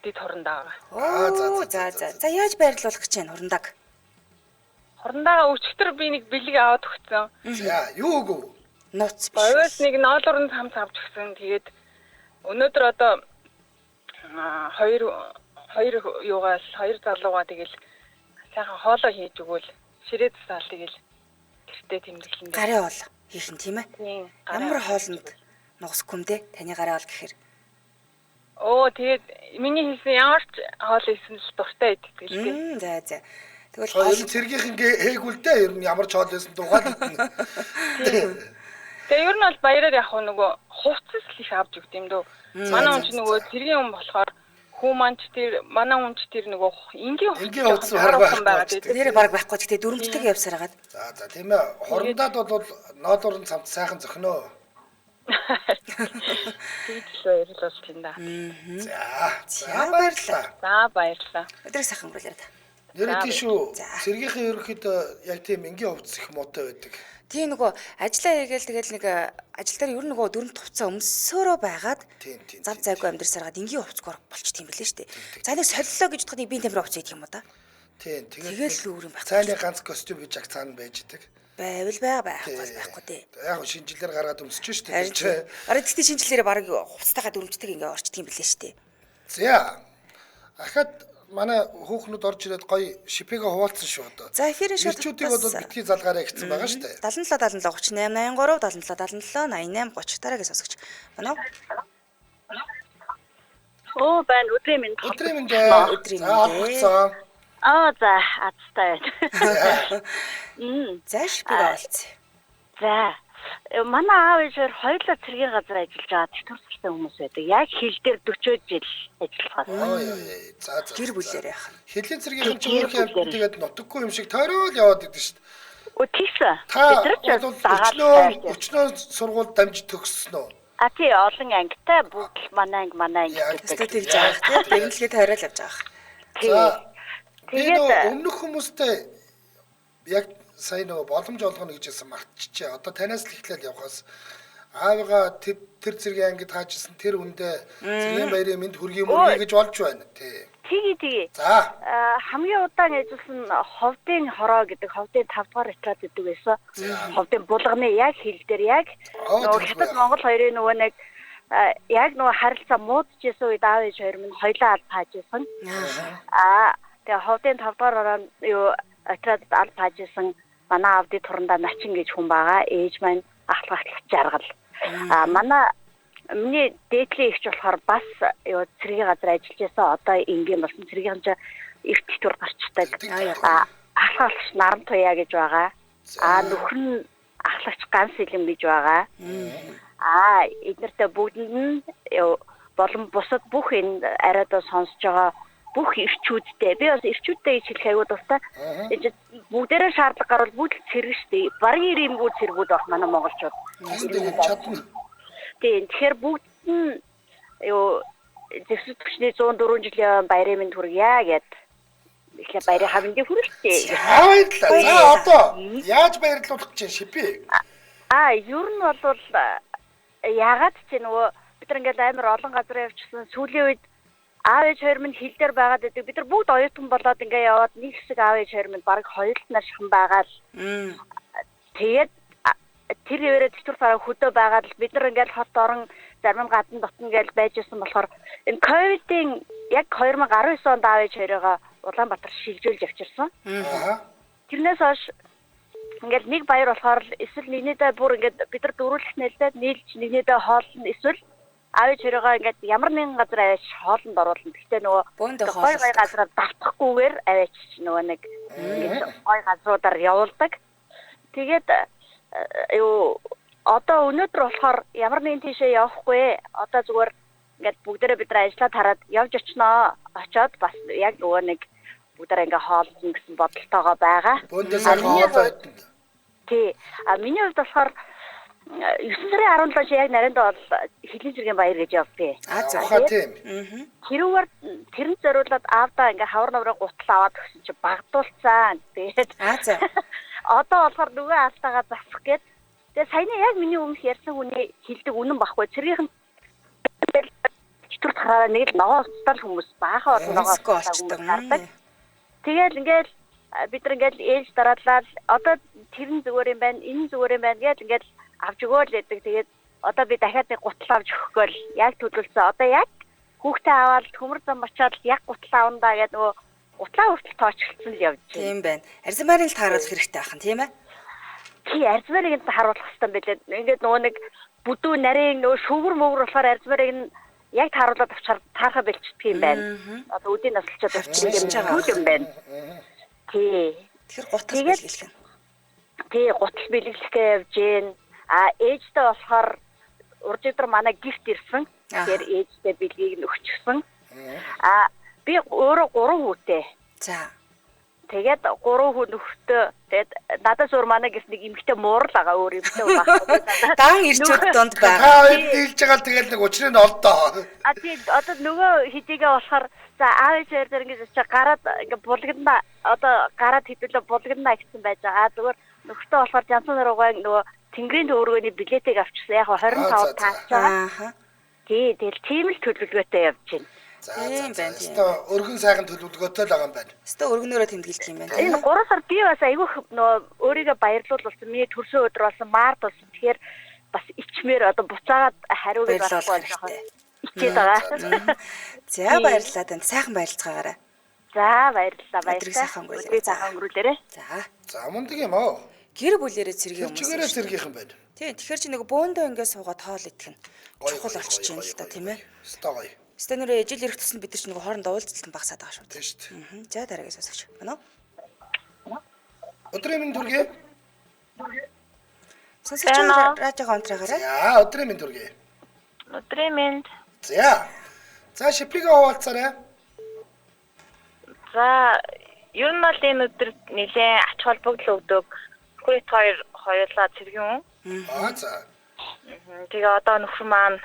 дэд хорондоо байгаа. За яаж баярлуулах гэж байна хорондааг? Хорондоо өчтөр би нэг бэлэг аваад өгсөн. За юу өгөө? Нууц биш. Боёс нэг ноолорын хамт авч өгсөн. Тэгээд өнөөдөр одоо хоёр залуугаа тэгэл сайхан хоолоо хийж өгөөл ширээ тусаал тэгэл гэртээ тэмдэглэн. Гараа бол хийх нь тийм ээ. Тийм. Ямар хоолнд нугасгүй юм дээ таны гараа бол гэхээр. Тэгээд миний хийсэн ямар ч хоол хийсэн л дуртай байдаг гэлээ. За. Тэгвэл хоёр цэргийнхэн хээгүүл дээ ер нь ямар ч хоол байсан дугаал идэнэ. Тэгээ ер нь бол баяраар яг нөгөө хувцас л их авч өгд юм дөө. Манай хүн ч нөгөө цэргийн хүн болохоор хүү манч тэр манай хүнч тэр нөгөө энгийн хувцас байгаа. Тэр баг байхгүй гэхдээ дөрөмжтэйг явсаар хагаад. За тийм ээ. Хорондоод бол ноодорн цамт сайхан зөхнөө. Тийчлээ ярилж байна. За баярлалаа. За баярлалаа. Өдрийг сайхан өнгөрүүлээд. Нэрээ тийшүү. Сэргийнхээ ерөнхийдөө яг тийм энгийн хувцас их муутай байдаг. Тийм нөгөө ажиллаа хийгээл тэгэл нэг ажил дээр ер нь нөгөө дөрөв хувцас өмсөөрөө байгаад зав зайгүй амьдрсаар гад энгийн хувцгаар болчих тийм билээ шүү дээ. За нэг солилоо гэж бодоход би тамир хувцас идэх юм уу та? Тийм тэгэл л өөр юм байна. Цааны ганц костюм гэж яг цаана байж идэг. Байвал байхгүй дээ. Яг шинжилгээр гаргаад өмсөж шүү дээ. Араа тэгтээ шинжилээрээ баг хувцастайгаа дөрөвчтэйг ингээ орчдөг юм билээ шүү дээ. За. Ахад манай хүүхнүүд орж ирээд гоё шипэгээ хуваалцсан шүү одоо. За эфирийн шууд ирчүүдийг бол битгий залгаарай гэсэн байгаа шүү дээ. 77 77 38 83 77 77 88 30 дараагийн сонсогч. Банаа. Оо байна өдрийн минь. Өдрийн минь. За за аттай. За шипэгээ олцсон. За манай аав ээжээр хоёулаа цэргийн газар ажиллаж байгаа төвчөрсөн хүмүүс байдаг. Яг хил дээр 40 жил ажилласан. За гэр бүлээр яах. Хэлийн цэргийн ч өөр юм тэгээд нутаггүй юм шиг тойрол яваад идэв шүү дээ. Тийсэн. Өчнөө сургууль дамж төгссөн үү? Тий олон ангитай бүгд манай анги гэдэг тэгж байгаа. Тэгээд бэлгэлгээ тойрол явж байгаа. За тэгээд өмнөх хүмүүстэй яг сайн нөгөө боломж олгоно гэж хэлсэн мартчихжээ. Одоо танаас л эхлээл явхаас аавыгаа тэр зэргийн ангид хаажсэн тэр хүндээ зэргийн баярын мэд хүргэе мөргий гэж болж байна. Тэгээ. За. Хамгийн удаан ажилласан ховдын хороо гэдэг ховдын 5 дугаар этрад гэдэг байсан. Ховдын булганы яг хил дээр яг нөгөө хятад Монгол хоёрын нөгөө нэг яг нөгөө харилцаа муудчихсан үед аав ээж хоёр минь хоёлаа аль хаажсэн. Тэгээ ховдын 5 дугаар ороо юу этрад аль хаажсэн манай аавды турандаа начин гэж хүн байгаа. Ээж маань ахлах жаргал. Манай миний дээдлийн ихч болохоор бас юу цэргийн газар ажиллаж байсан. Одоо ингийн болсон цэргийн ч эрт тур гарчдаг. Ахлагч наран туяа гэж байгаа. Нөхөр нь ахлагч ганц илэм гэж байгаа. Эднэртэй бүгдэнд нь болон бусад бүх энэ ариадаа сонсож байгаа бүх ирчүүдтэй би бас ирчүүдтэй гэж хэлэх аюул тустай. Бүгдээрээ шаардлага гарвал бүгд цэрэг штэ. Баргийн ирэмгүү цэргүүд баг манай монголчууд. Тэгэхээр бүгд нь юу зэвсэг төвчний 104 жилийн баярын мэнд хүргье гэд. Тэгэхээр баярын хавьд хүрэлтээ. За одоо яаж баярлуулах гэж шипи? Ер нь бол ягаад ч нөгөө бид нар ингээл амар олон газар явчихсан сүүлийн үед аав ээж хоёр минь хил дээр байгаад байдаг. Бид нар бүгд оюутан болоод ингээ яваад нэг хэсэг аав ээж хоёр минь баг хоёултнаар шхан байгаа л. Тэгээд тэр хэвээрээ тэтгэр фараа хөдөө байгаад л бид нар ингээл хот орон зарим гадна дотн ингээл байж исэн болохоор энэ ковидын яг 2019 онд аав ээж хоёроо Улаанбаатар шилжүүлж авчирсан. Тэрнээс хойш ингээл нэг баяр болохоор эсвэл нэгнээдээ бүр ингээд бид нар дөрүүлэх нэлээд нийлж нэгнээдээ хоолно эсвэл аав чирээгаа ингээд ямар нэгэн газар аваач хоолнд оруулна. Гэхдээ нөгөө гой газараа давтахгүйгээр аваач нөгөө нэг гой газруудаар явуулдаг. Тэгээд юу одоо өнөөдөр болохоор ямар нэгэн тийшээ явахгүй. Одоо зүгээр ингээд бүгдээрээ бид нар ажиллаад хараад явж очноо. Очоод бас яг нөгөө нэг бүгдээрээ ингээд хоолно гэсэн бодолтойгоо байгаа. Тий. Миний хувьд болохоор 9 сарын 17-нд яг нариндаа бол хэлийн цэргийн баяр гэж явдээ. Тийм. Тэрэнд зориулаад аавдаа ингээ хавар навраа гутал аваад өгсөн чи багдуулцсан. Тэгээд одоо болохоор нөгөө аалтайгаа засах гээд тэгээд саяны яг миний өмнөх ярьсан хүний хэлдэг үнэн баггүй. Цэргийн чөтгөрт хараа нэг л ногоо уцтал хүмүүс баахан олон ногоо уцтал гардаг. Тэгээд ингээл бид нар ингээл ээж дараалал одоо тэрэн зүгээр юм байна, энэ зүгээр юм байна гэж ингээл авч өгөөл гэдэг. Тэгээд одоо би дахиад нэг гутал авч өгөхгүй л яг төлөвлөсөн. Одоо яг хүүхдээ аваад төмөр зам очиад яг гутал авандаа гэдэг нөгөө гутлаа хүртэл тооцолцсон л явж байна. Тийм байна. Арзмарыг л тааруулах хэрэгтэй байх нь тийм ээ. Тий, арзмарыг нь харуулах хэрэгтэй байлээ. Ингээд нөгөө нэг бүдүү нарийн нөгөө шүүгэр мөвөр болохоор арзмарыг нь яг тааруулаад авчаар таархаа бэлчдэг юм байна. Одоо үдийн наслчаад авчих юм байна. Тий. Тэгэхээр гутал бэлгэлэх нь. Тий, гутал бэлгэлэхээ явж гин. Ээжтэй болохоор уржигдэр манай гифт ирсэн. Тэгэхээр ээжтэй бэлгийг нь өгчихсөн. Би өөрөө 3 хүүтэй. За. Тэгээд 3 хүн нөхөртөө тэгээд надад зур манай гэс нэг эмэгтэй муурал байгаа өөр эмэгтэй байхгүй. Дан ирчүүд донд байна. Та дийлж байгаа л тэгэл нэг учрыг нь олдоо. Тийм одоо нөгөө хэдийгээ болохоор за аав ээж дээр ингэж чи гараад ингээ булгандаа одоо гараад хэдүүлээ булгандаа гэсэн байж байгаа. Зүгээр нөхөртөө болохоор жанцсан наруугаа нөгөө тэнгэрийн төвөргөний билетийг авчихсан. Яг 25 таач байгаа. Тэгэл тийм л төлөвлөгөөтэй явж байна. Тийм байна. Өстө өргөн сайхан төлөвлөгөөтэй л байгаа юм байна. Өстө өргөнөөрөө тэмдэглэж юм байна. Энэ 3 сар би бас айгүй нөгөө өөрийгөө баярлуулсан. Миний төрсөн өдөр болсон март болсон. Тэгэхээр бас ичмээр одоо буцаагаад хариуг гаргахгүй байна. Ичээд байгаа. За баярлалаа танд. Сайхан баярлцгаагаарай. За баярлалаа. Өдрийг сайхан өнгөрүүлээрэй. Сайхан өнгөрүүлээрэй. За. За мундаг юм аа. Гэр бүлээрээ цэргийн хүмүүс. Чигээрээ цэргийнхэн байна. Тийм тэгэхээр чи нэг бөөндөө ингээд суугаад хоол идэх нь чухал болчихж байна л да тийм ээ. Өстө гоё. Өстө нэрээ ижил ирэх тусна бид нар ч нэг хоорондоо уулзалтан багсаад байгаа шүү. Тийм шүү дээ. За дараагийн сонсогч. Байна уу? Өдрийн минь дүргээ. Сонсогч радио онтраагаарай. За өдрийн минь дүргээ. Өдрийн мэнд. За. За шипигээ хуваалцаарай. За ер нь бол энэ өдөр нэлээд ач холбогдол өгдөг. Хүрээт хоёулаа цэргийн хүн. За. Тэгээ одоо нөхөр маань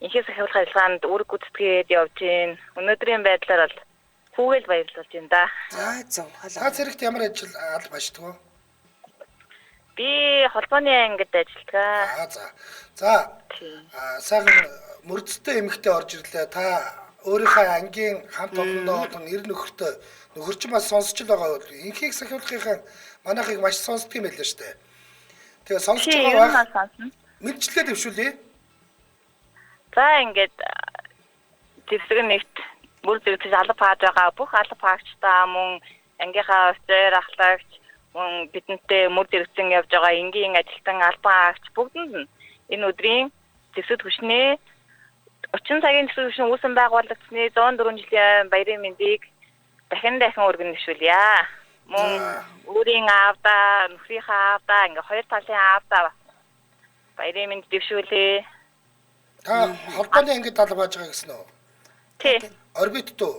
инхээс ахиулах ажиллагаанд үүрэг гүйцэтгээд явж гин. Өнөөдрийн байдлаар бол хүүгээл баярлуулж байна да. За зөв. Та цэрэгт ямар ажил аль бачдаг вэ? Би холбооны ангид ажилладаг. За. За. Сайхан мөрдөдтэй эмэгтэй орж ирлээ. Та өөрийнхөө ангийн хамт олондоо одоо нэр нөхөртөө нөхөр чинь бас сонсч л байгаа бол инхийг сахиулахын манайхыг маш сонсдог юм байлаа шүү дээ. Тэгээ сонсч байгаа байх. Мэдчлээ дэвшүүлээ. За ингээд зэрэг нэгт бүр зэрэг алба хааж байгаа бүх алба хаагчдаа мөн ангийнхаа офицер ахлагч мөн бидэнтэй мөр зэрэгцэн явж байгаа энгийн ажилтан алба хаагч бүгдэнд нь энэ өдрийн зэвсэг түвшнээ 30 цагийн зэвсэг түвшин үүсэн байгуулагдсны 104 жилийн баярын мэндийг дахин өргөнөшүүлье. Мөн өөрийн аавда, нөхрийнхээ аавда ингээ хоёр талын аавда баярын мэнд дэвшүүлээ. Та холбооны ангид алба хааж байгаа гэсэн үү? Тий. Орбит дөө.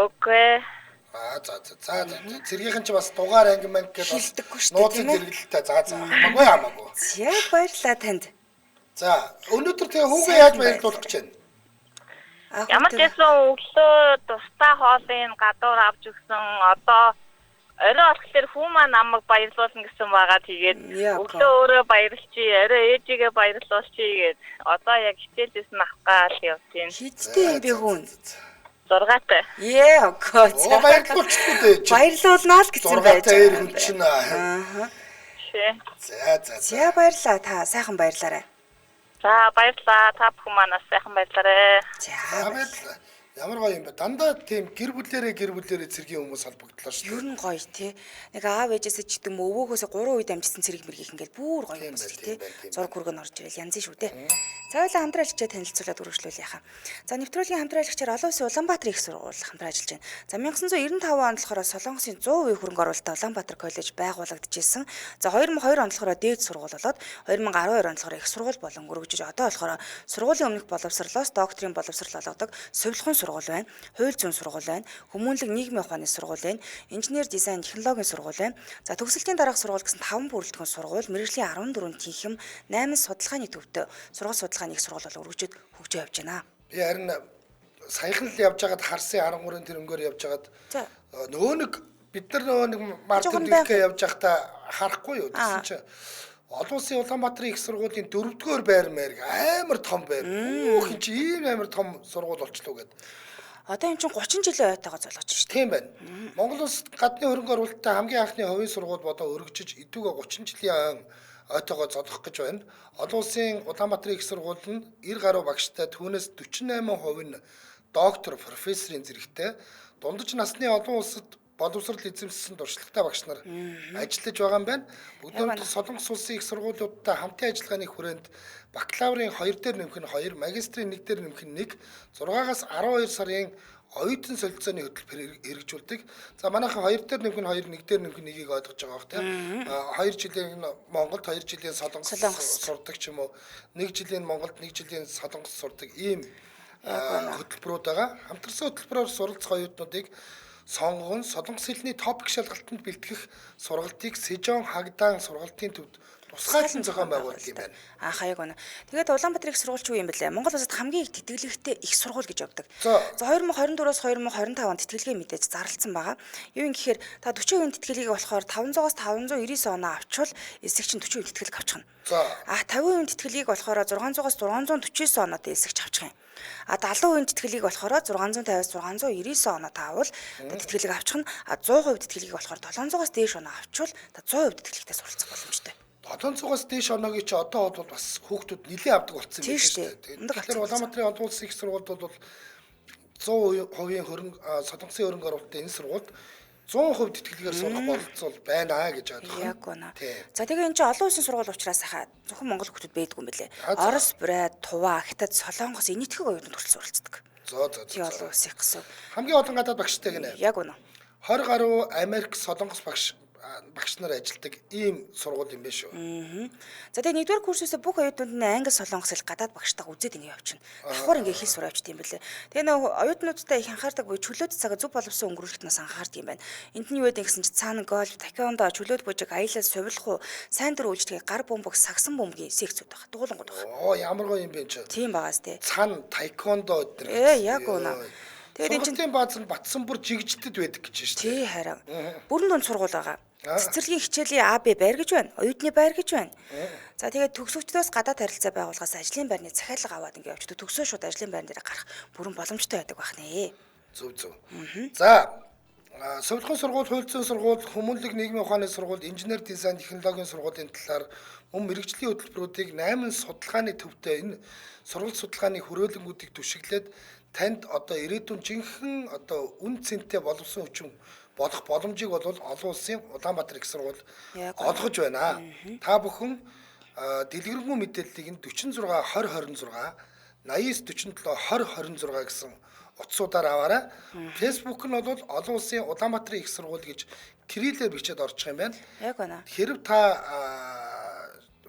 Окей. За. Цэргийнхэн ч бас дугаар анги манг гэж Хэлдэггүй шүү дээ, нууцын тийм ээ? зэрэглэлтэй. За. Хамаагүй. За баярлалаа танд. За. Өнөөдөр тэгээ хүүгээ яаж баярлуулах гэж байна? Ямар ч байсан өглөө тустай хоолын гадуур авч өгсөн одоо орой болохоор хүн маань намайг баярлуулна гэсэн байгаа. Тэгээд өглөө өөрөө баярлчий, орой ээжигээ баярлуулчих гээд одоо яг хичээлээс нь авах гал явж байна. Хизтэй юм би хүн. 6-тай. Окей. Оо баярлуулчихгүй дээ. Баярлуулнаа л гэсэн байж 6-тай ээр хүн чинь. За. За баярлалаа та сайхан баярлаарай. За баярлалаа. Та бүхэн манаас сайхан баярлаарай. За баярлалаа. Ямар гоё юм бэ? Дандаа тийм гэр бүлээрээ цэргийн хүмүүс холбогдлоо шүү. Ер нь гоё тий. Нэг аав ээжээсээ ч гэдэм өвөөгөөсөө 3 үед амжсан цэрэг мэргийх ингээл бүр гоё хүмүүс тий. Зураг хүргэн орж ирэл янзын шүү дээ. Цаавлаа хамтран ажиллаж танилцуулаад үргэлжлүүлээ яхаа. За нэвтрүүлгийн хамтран ажиллагчаар олон улсын Улаанбаатар их сургууль хамтран ажиллаж байна. За 1995 онд болохоор Солонгосын 100% хөрөнгө оруулалттай Улаанбаатар коллеж байгуулагдчихсэн. За 2002 онд болохоор дээд сургууль болоод 2012 онд болохоор их сургууль болон өргөжж одоо болохоор сургуулийн өмнөх боловсролоос докторийн боловсрол олгодог Совилхон сургууль байна. Хууль зүйн сургууль байна. Хүмүүнлэг нийгмийн ухааны сургууль байна. Инженер дизайн технологийн сургууль байна. За төгсөлтийн дараах сургууль гэсэн 5 бүрэлдэхүүн сургууль, мэргэжлийн 14 тэнхим, 8 судалгааны төвтэй сургууль судалгааны их сургууль бол өргөжөд хөгжиж явж байна. Би харин саяхан л явж байгаад харсын 13-ын тэрнгөөр явж байгаад нөгөө нэг бид нар нөгөө нэг маркет дэлгээ явж байхдаа харахгүй юу гэсэн чинь олон улсын Улаанбаатарын их сургуулийн 4-р байр мэрэг амар том байр. Өөх чи ийм амар том сургууль болчлоо гэд. Одоо энэ чинь 30 жилийн ойтойгоо золгож шүү дээ. Тийм байна. Монгол улс гадны хөрөнгө оруулалттай хамгийн анхны хувийн сургууль бодоо өргөжж идүүгээ 30 жилийн ойтойгоо зодох гэж байна. Олон улсын Улаанбаатарын их сургууль нь 90 гаруй багштай түүнээс 48% нь доктор, профессорын зэрэгтэй дундаж насны олон улсад боловсрол эзэмшсэн туршлагатай багш нар ажиллаж байгаа юм байна. Бүгд Солонгос улсын их сургуулиудтай хамтын ажиллагааны хүрээнд бакалаврын 2 дээр нэмэх нь 2, магистрийн 1 дээр нэмэх нь 1, 6-аас 12 сарын оюутан солилцооны хөтөлбөр хэрэгжүүлдэг. За манайхан 2 дээр нэмэх нь 2, 1 дээр нэмэх нь 1-ийг ойлгож байгаа бох тийм. 2 жилийн Монголд, 2 жилийн Солонгос сурдаг ч юм уу. 1 жилийн Монголд, 1 жилийн Солонгос сурдаг ийм хөтөлбөрүүд байгаа. Хамтарсан хөтөлбөрөөр суралцах оюутнуудыг сонгон солонгос хэлний топик шалгалтанд бэлтгэх сургалтыг Сэжон Хагдан сургалтын төвд тусгайлан зохион байгуулдаг юм байна. Хаяг байна. Тэгээд Улаанбаатар их сургууль юу юм бэлээ? Монгол улсад хамгийн их тэтгэлэгтэй их сургууль гэж явдаг. За 2024-өөс 2025 онд тэтгэлгээ мэдээж зарлалсан байгаа. Юу юм гэхээр та 40% тэтгэлгийг болохоор 500-аас 599 оноо авчвал эсэг чинь 40% тэтгэлэг авчих нь. За 50% тэтгэлгийг болохоор 600-аас 649 оноод эсэгч авчих юм. 70% тэтгэлгийг болохоор 650-аас 699 оноо таавал тэтгэлэг авчих нь. 100% тэтгэлгийг болохоор 700-аас дээш оноо авчвал та 100% тэтгэлэгтэй суралцах боломжтой. 700-аас дээш оноогийн чи одоо бол бас хүүхдүүд нэлээд авдаг болсон юм байна шүү дээ. Тэгэхээр Улаанбаатарын олон улсын их сургуульд бол 100% хөрөнгө солонгосын хөрөнгө оруулалтын энэ сургуульд 100% тэтгэлгээр сурах болцол байна гэж ойлгох. Яг гоо. За тэгээ энэ чинь олон улсын сургууль учраас хаа зөвхөн монгол хүүхдүүд байдгүй юм бэлээ. Орос, Брат, Тува, Хятад, Солонгос энэ итгэх оюутнууд хүртэл суралцдаг. За. Олон улсын гэсэн. Хамгийн олон гадаад багштай гинэ. Яг гоо. 20 гаруй Америк, Солонгос багш нар ажилдаг ийм сургууль юм байна шүү. За тэгээ нэгдүгээр курсээс бүх оюутнууд нь англи, солонгос хэл гадаад багштайгаа үзээд ингэ явчихна. Давхар ингэ хэл сураа авчт юм бэлээ. Тэгээ нөө оюутнуудтай их анхаардаг буюу чөлөөт цагаа зөв боловсон өнгөрүүлэхнээс анхаардаг юм байна. Энд нь юу гэдэг гэсэн чинь цаана гольф, таквондо, чөлөөт бужиг, аялал, сувилах уу, сайн дур үйлчлэгээ, гар бөмбөг, сагсан бөмбөгийн секцүүд байна. Дуулангууд байна. Оо ямар гоё юм бэ чи. Тийм байгаас тий. Цаана тайквондо өдр. Яг үнэ. Тэгээд энэ чинь бааз нь батсан бүр жигжтэд байдаг гэж шүү дээ. Тий харин. Бүрэн дунд сургууль байгаа. Цэцэрлэгийн хичээлийн АБ байр гэж байна. Оюутны байр гэж байна. За тэгээд төгсөгчдөөс гадаад харилцаа байгууллагаас ажлын байрны захиалга аваад ингэ явж төгсөө шууд ажлын байран дээр гарах бүрэн боломжтой байдаг байх нэ. Зөв. За Сувилахын сургууль, хуульцсан сургууль, хүмүүнлэг нийгмийн ухааны сургууль, инженер дизайн технологийн сургуулийн талаар мөн мэрэгжлийн хөтөлбөрүүдийг 8 судалгааны төвтэй энэ сургууль судалгааны хүрээлэнгүүдийг түшиглээд танд одоо ирээдүйн жинхэнэ одоо үн цэнтэй боловсон хүчин болох боломжийг бол олон улсын Улаанбаатар их сургууль олгож байна. Та бүхэн дэлгэрэнгүй мэдээллийг нь 46 2026 89 47 2026 гэсэн утсуудаар аваарай. Facebook нь бол олон улсын Улаанбаатарын их сургууль гэж кириллээр бичээд орчих юм байна. Яг байна. Хэрв та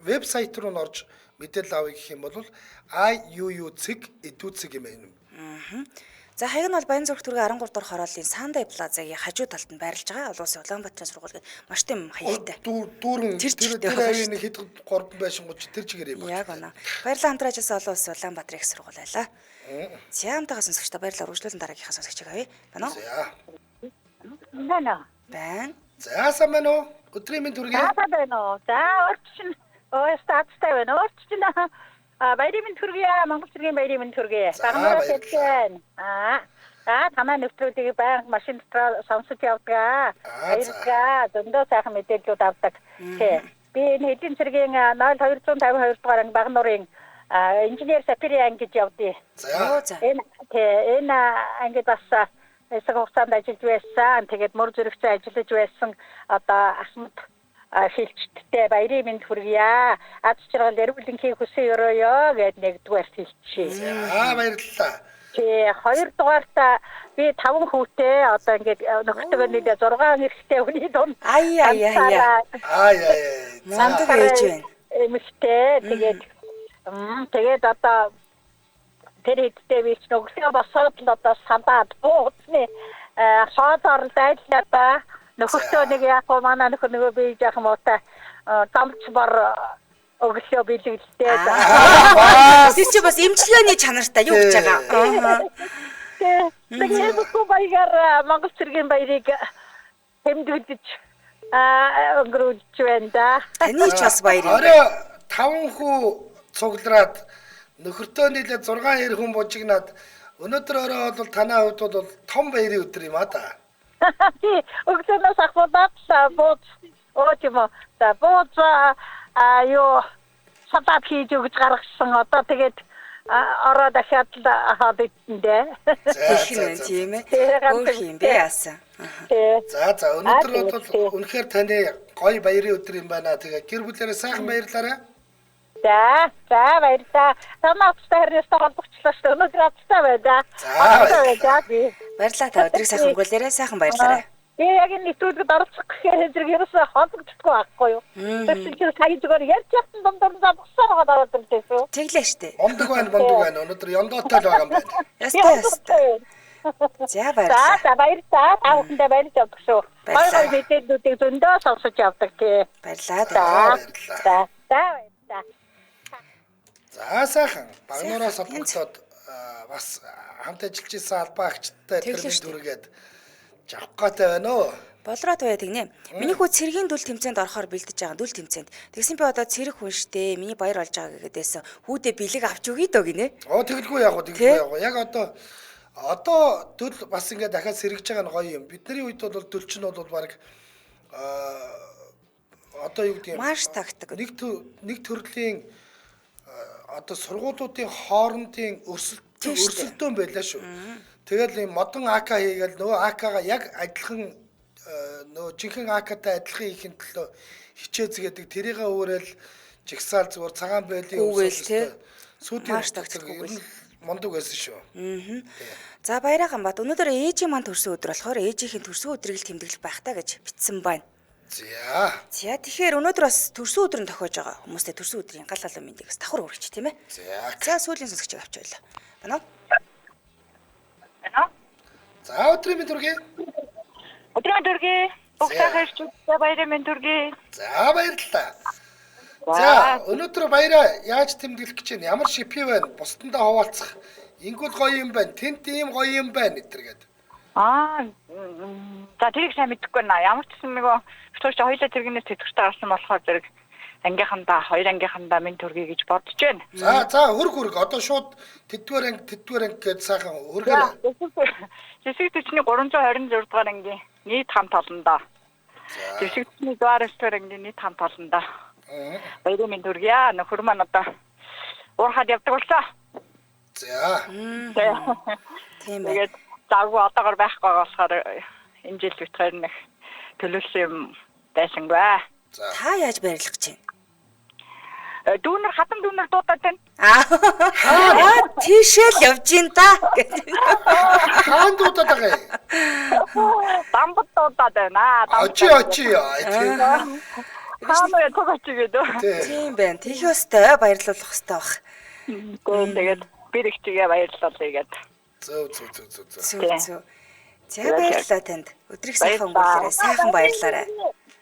вебсайт руу н орж мэдээлэл авъя гэх юм бол IUU-цэг эдүүцэг юм байна. За хаяг нь бол Баянзүрх төргийн 13 дугаар хорооллын Сандай Плазагийн хажуу талд нь байрлаж байгаа олон улсын Улаанбаатарын сургууль гэдэг маш тийм хаягтай. Дүүрэн тэр хэд 3 байшингууд тэр чигээр юм байна. Яг байна. Баярлалаа хамтраажсан олон улсын Улаанбаатарын их сургууль байлаа. Зямтайгаа сонсогчдоо баярлалаа. Үргэлжлүүлэн дараагийнхаа сонсогчийг авъя. Байна уу? Байна. За сайн байна уу? Өдрийн минь төргий. За байна уу? За орчин статстай байна. Орчин баярын минь төргий, Монгол цэргийн баярын минь төргий. Багнаараа хэлсэн. Тамаа нэвтрүүлгийг баян машин дотор сонсож явдаг. Баярлалаа. Зөндөө сайхан мэдээллүүд авдаг. Би энэ эдийн засгийн 0252 дугаар анги Багнуурын инженер Сапириан гэж явдیں۔ Энэ ангид бас эсэг хугацаанд ажиллаж байсан. Тэгээд мөр зэрэгцээ ажиллаж байсан одоо асмт шилжттэй баярын минь хүргье. Аз жаргал эрүүлэнхийн хүсэн өрөөё гэд нэгдүгээр хэлчихье. За баярлалаа. Хоёрдугаарт би 5 хүүтэй одоо ингээд нөхөртөө нийлээ 6 эрэгтэй хүний дунд Мандад ээж байна. Эмэгтэй тэгээд одоо тэр хэдтэй би ч нөгөөсөө босоод л одоо сандаад бууцны хоолоор дайллаа. Нөхөртөө нэг яг манай нөхөр нөгөө би яах юм уу та замч бар өглөө билгэлтэй. Тэр чи бас эмчилгээний чанартай юу гэж байгаа. Тэгээд бүх баяраар Монгол цэргийн баярыг хэмдүүлж өнгөрүүлж байна да. Таны ч бас баяр юм. Орой 5 хүү цуглараад нөхөртөө нийлээ 6 хэр хүн бужигнаад өнөөдөр орой бол танаа хувьд бол том баярын өдөр юм а да. Өглөөнөөс ахвадаад бууз бууз юу сабап хийж өгч гаргасан одоо тэгээд ороо дахиад л хаад идэндээ. Тийм ээ. Өөр юм бэ яасан. За өнөөдөр бол үнэхээр таны гоё баярын өдөр юм байна. Тэгээ гэр бүлээрээ сайхан баярлаарай. За баярлалаа. Тамаастай хэрнээсээ холбогчлоо шүү. Өнөөдөр авцтай байна. Баярлалаа та өдрийг сайхан өнгөрүүлээрэй. Сайхан баярлаарай. яг энэ нэвтрүүлэгт оролцох гэхээр зэрэг ерөөсөө холбогдчихгүй байхгүй юу? Тэгэхээр чи сая зүгээр ярьж яхсан дундаа босоор байгаа ороод ирсэн. Теглээ штэ. Мондөг байна. Өнөөдөр ёндоотой л байгаа юм байна. Ястай. За баярлалаа. За баярлалаа. Та бүхэндээ баярлж явдаг шүү. Баярлалаа. Гоё мэдээллүүдийг зөндөө сонсож явдаг тий. Баярлалаа. За баярлалаа. За сайхан. Багнуураас холбогдоод бас хамт ажиллаж исэн албаа агчтай тэрний дүргээд жавх гоотой байна уу? Болроод бай тэгнэ. Миний хүү цэргийн дүл тэмцээнд орохоор бэлдэж байгаа дүл тэмцээнд. Тэгсэн би одоо цэрэг хүн штэ. Миний баяр болж байгаа гэдээсэн. Хүүдээ бэлэг авч өгье дөө гинэ. Тэгэлгүй яг. Яг одоо дүл бас ингээд дахиад сэргэж байгаа нь гоё юм. Бидний үед бол дүл чинь бол баг одоо юу гэдэг юм? Маш тактик. Нэг төрлийн одоо сургуулиудын хоорондын өрсөлдөөн байлаа шүү. Тэгэл ийм модон АК хийгээл нөгөө АК-га яг адилхан нөгөө жинхэнэ АК-тай адилхан хийхин төлөө хичээзгээд тэрийгээ өөрөөл жигсаал зүгээр цагаан байлын үгээл сүүдийн маш тактик үйл мондөг байсан шүү. За баярхан бат. Өнөөдөр ээжийн маань төрсөн өдөр болохоор ээжийнхэн төрсөн өдрийг л тэмдэглэх байх та гэж бичсэн байна. За тэгэхээр өнөөдөр бас төрсөн өдөр нь тохиож байгаа хүмүүстээ төрсөн өдрийн гал галуу мэндийг бас давхар хүргэж тийм ээ. За сүүлийн сонсогчийг авч байлаа. Байна уу? За өдрийн мэнд хүргэе. Өдрийн төргий. Бүгдээ баярын мэнд хүргэе. За баярлалаа. За өнөөдөр баяраа яаж тэмдэглэх гэж байна? Ямар шипи байна? Бусдандаа хуваалцах. Ингүүл гоё юм байна. Тэнт ийм гоё юм байна гэтэргээд. За тэрийг сайн мэдэхгүй байна. Ямар ч юм нөгөө өчигдөр хоёулаа тэргэнээс тэтгэвчтэй гарсан болохоор зэрэг хоёр ангийнхандаа минь төргий гэж бодож байна. За хөрг. Одоо шууд тэдгээр анги гэж сайхан хөргөө. Жишг төчний 326 дугаар ангийн нийт хамт олондоо. Жишг төчний 112 дугаар ангийн нийт хамт олондоо. Баярын минь төргий. Нөхөр маань одоо уурхад явдаг болсоо. За. Тийм байна. Тэгээд завгүй одоогор байхгүй болохоор энэ жил битгаар нэг төлөвлөсөн юм байсангүй. Та яаж баярлах гэж байна? Дүүнэр хатан дүүнэр дуудаад байна. Тийшээ л явж гин та. Хаан дуудаад байгаа юм. Дамбад дуудаад байна. Очи. Хаамаа төгөөчгээд. Тийм байна. Тийх өстэй баярлуулах хэрэгтэй баг. Тэгээд би их чигээ баярлуулъя гээд. Зөв. За баярлалаа танд. Өдрийг сайхан өнгөрүүлээрэй. Сайхан баярлаарай.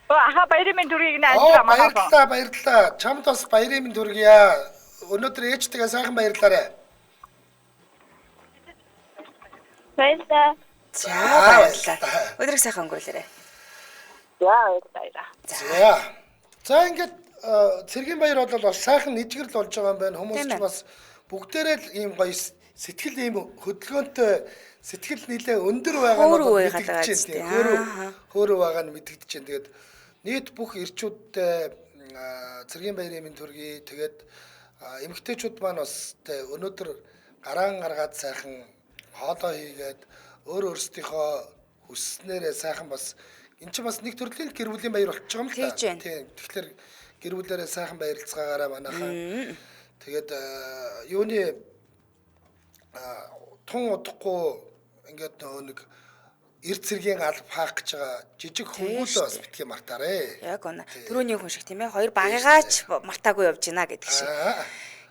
Баярын минь төргийг амжаа. Баярлалаа. Чамд бас баярын минь төргийа. Өнөөдөр ээжтэйгээ сайхан баярлаарай. Баярлалаа. За баярлалаа. Өдрийг сайхан өнгөрүүлээрэй. За ингээд цэргийн баяр бол бас сайхан нэжгэрл болж байгаа юм байна. Хүмүүс ч бас бүгдээрээ л ийм гоё сэтгэл ийм хөдөлгөөнтэй сэтгэл нэлээ өндөр байгаа нь мэдэгдэж байна. Хөөрөө байгаа нь мэдэгдэж байна. Тэгээд нийт бүх ирчүүдтэй цэргийн баярын минь төргий. Тэгээд эмэгтэйчүүд маань бас өнөөдөр гараан гаргаад сайхан хоолоо хийгээд өөрсдийнхөө хүсснээрээ сайхан бас энэ чинь бас нэг төрлийн гэр бүлийн баяр болчих юм л та. Тийм. Тэгэхээр гэр бүлээрээ сайхан баярлцгаагаараа манайхан. Тэгээд юуны тун удахгүй ингээд нэг эрд цэргийн алба хаах гэж байгаа жижиг хүмүүлээ бас битгий мартаарэ. Яг үнэ. Төрөний хүн шиг тийм ээ. Хоёр багыгаач мартаагүй явж гинэ гэдэг шиг.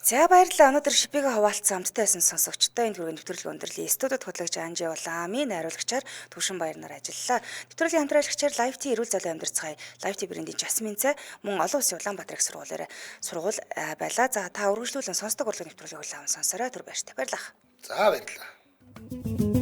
За баярлалаа. Өнөөдөр шипигээ хуваалцсан хамттай байсан сонсогчтой энэ түрүүний нэвтрүүлэг өндөрлөе. Студид хөтлөгч Анжи Улаамын найруулагчаар Төвшин Баярнаар ажиллалаа. Нэвтрүүлгийн хамтраалагчаар Live Tea эрүүл залуу амьдрцгаая. Live Tea брендийн Жасмин цай мөн олон улсын Улаанбаатар их сургууль байлаа. За та үргэлжлүүлэн сонсдог урлаг нэвтрүүлгийг улаан сонсороо түр баяртай. Баярлалаа. За баярлалаа.